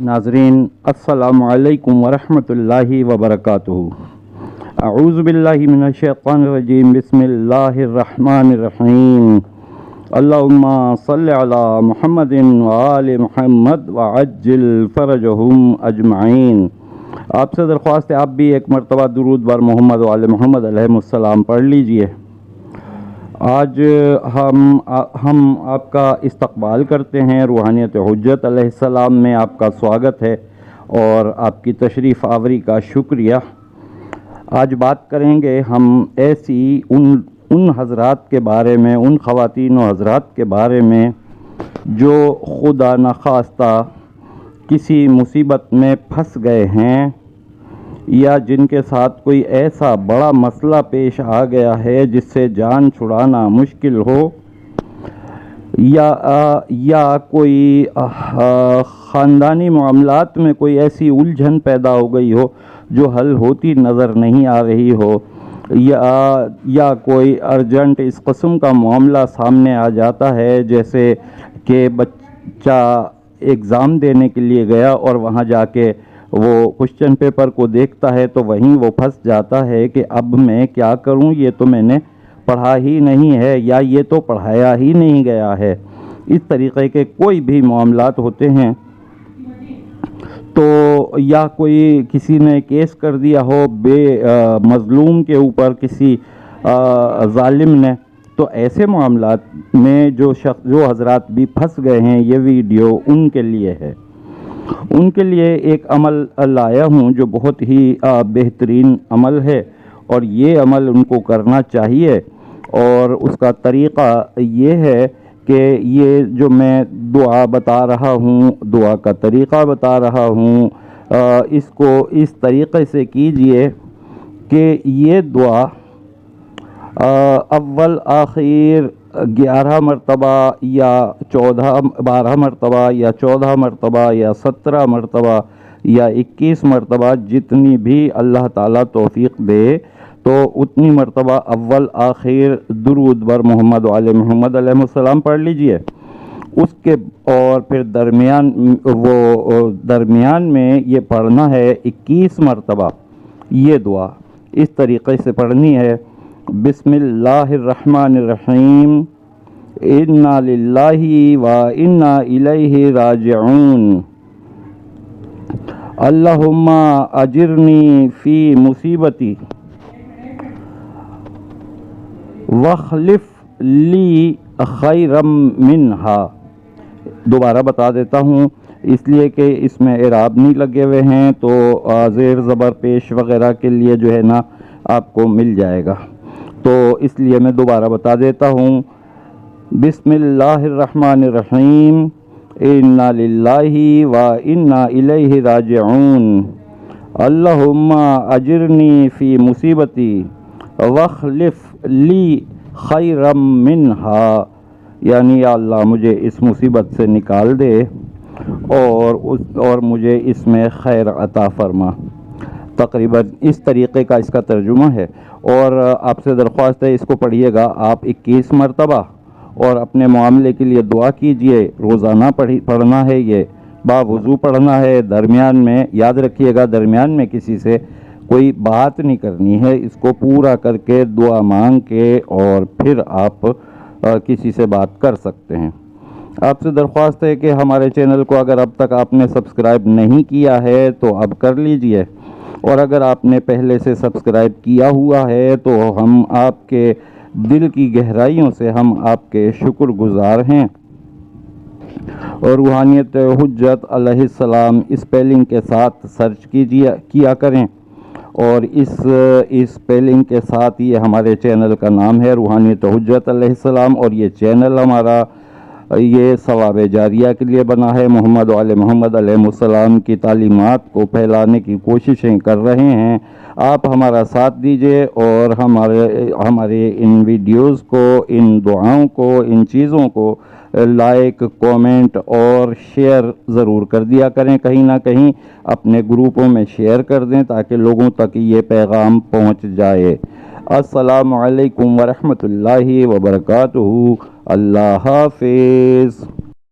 नाज़रीन अस्सलामु अलैकुम वरहमतुल्लाहि वबरकातुहू। अऊज़ु बिल्लाहि मिनश शैतानिर रजीम। बिस्मिल्लाहिर्रहमानिर्रहीम। अल्लाहुम्मा सल्लि अला मुहम्मदिन व आलि मुहम्मद व अज्जिल फरजहुम अजमईन। आपसे दरख्वास्त है आप भी एक मरतबा दुरूद बर मोहम्मद व आले मोहम्मद अलैहिस्सलाम पढ़ लीजिए। आज हम आपका इस्तकबाल करते हैं। रूहानियत हुज्जत अलैहिस्सलाम में आपका स्वागत है और आपकी तशरीफ़ आवरी का शुक्रिया। आज बात करेंगे हम ऐसी उन हज़रात के बारे में, उन ख़वातीन व हज़रात के बारे में जो खुदा न खास्ता किसी मुसीबत में फंस गए हैं या जिनके साथ कोई ऐसा बड़ा मसला पेश आ गया है जिससे जान छुड़ाना मुश्किल हो, या कोई ख़ानदानी मामलात में कोई ऐसी उलझन पैदा हो गई हो जो हल होती नज़र नहीं आ रही हो, या कोई अर्जेंट इस कस्म का मामला सामने आ जाता है जैसे कि बच्चा एग्ज़ाम देने के लिए गया और वहाँ जाके वो क्वेश्चन पेपर को देखता है तो वहीं वो फंस जाता है कि अब मैं क्या करूं, ये तो मैंने पढ़ा ही नहीं है या ये तो पढ़ाया ही नहीं गया है। इस तरीक़े के कोई भी मामलात होते हैं तो, या कोई किसी ने केस कर दिया हो मज़लूम के ऊपर किसी जालिम ने, तो ऐसे मामलात में जो हज़रात भी फंस गए हैं, ये वीडियो उनके लिए है। उनके लिए एक अमल लाया हूँ जो बहुत ही बेहतरीन अमल है और ये अमल उनको करना चाहिए। और उसका तरीक़ा ये है कि ये जो मैं दुआ बता रहा हूँ, दुआ का तरीक़ा बता रहा हूँ, इसको इस तरीक़े से कीजिए कि ये दुआ अव्वल आखिर 11 मरतबा या 12 मरतबा या 14 मरतबा या 17 मरतबा या 21 मरतबा, जितनी भी अल्लाह ताला तौफीक दे तो उतनी मरतबा अव्वल आखिर दुरूद बर मोहम्मद वाले मोहम्मद अलैहिस्सलाम पढ़ लीजिए। उसके और फिर दरमियान में ये पढ़ना है 21 मरतबा। ये दुआ इस तरीक़े से पढ़नी है। बिस्मिल्लाहिर्रहमानिर्रहीम। इन्ना लिल्लाहि व इन्ना इलैहि राजिऊन। अल्लाहुम्मा अजिरनी फ़ी मुसीबती वख़लिफ़ ली खैरम मिन्हा। दोबारा बता देता हूँ इसलिए कि इसमें इराब नहीं लगे हुए हैं, तो ज़ेर ज़बर पेश वग़ैरह के लिए जो है ना आपको मिल जाएगा, तो इसलिए मैं दोबारा बता देता हूँ। बिस्मिल्लाहिर्रहमानिर्रहीम। इन्ना लिल्लाहि व इन्ना इलैहि राजिऊन। अल्लाहुम्मा अजिरनी फ़ी मुसीबती वख़लिफ़ ली खैरम मिन्हा, यानी या अल्लाह मुझे इस मुसीबत से निकाल दे और मुझे इसमें खैर अता फरमा। तकरीबन इस तरीक़े का इसका तर्जुमा है। और आपसे दरख्वास्त है इसको पढ़िएगा आप 21 मरतबा और अपने मामले के लिए दुआ कीजिए। रोज़ाना पढ़ना है, ये बावुज़ू पढ़ना है। दरमियान में याद रखिएगा, दरमियान में किसी से कोई बात नहीं करनी है। इसको पूरा करके दुआ मांग के और फिर आप किसी से बात कर सकते हैं। आपसे दरख्वास्त है कि हमारे चैनल को अगर अब तक आपने सब्सक्राइब नहीं किया है तो अब कर लीजिए, और अगर आपने पहले से सब्सक्राइब किया हुआ है तो हम आपके दिल की गहराइयों से हम आपके शुक्रगुजार हैं। और रूहानियत हुज्जत अलैहिस्सलाम स्पेलिंग के साथ सर्च किया करें, और इस स्पेलिंग के साथ ये हमारे चैनल का नाम है रूहानियत हुज्जत अलैहिस्सलाम। और ये चैनल हमारा ये सवाब जारिया के लिए बना है। मोहम्मद वाले मोहम्मद अलैहिस्सलाम की तालीमात को फैलाने की कोशिशें कर रहे हैं। आप हमारा साथ दीजिए और हमारे इन वीडियोस को, इन दुआओं को, इन चीज़ों को लाइक, कमेंट और शेयर ज़रूर कर दिया करें। कहीं ना कहीं अपने ग्रुपों में शेयर कर दें ताकि लोगों तक ये पैगाम पहुंच जाए। अस्सलामु अलैकुम वरहमतुल्लाहि वबरकातुहू। अल्लाह हाफ़िज़।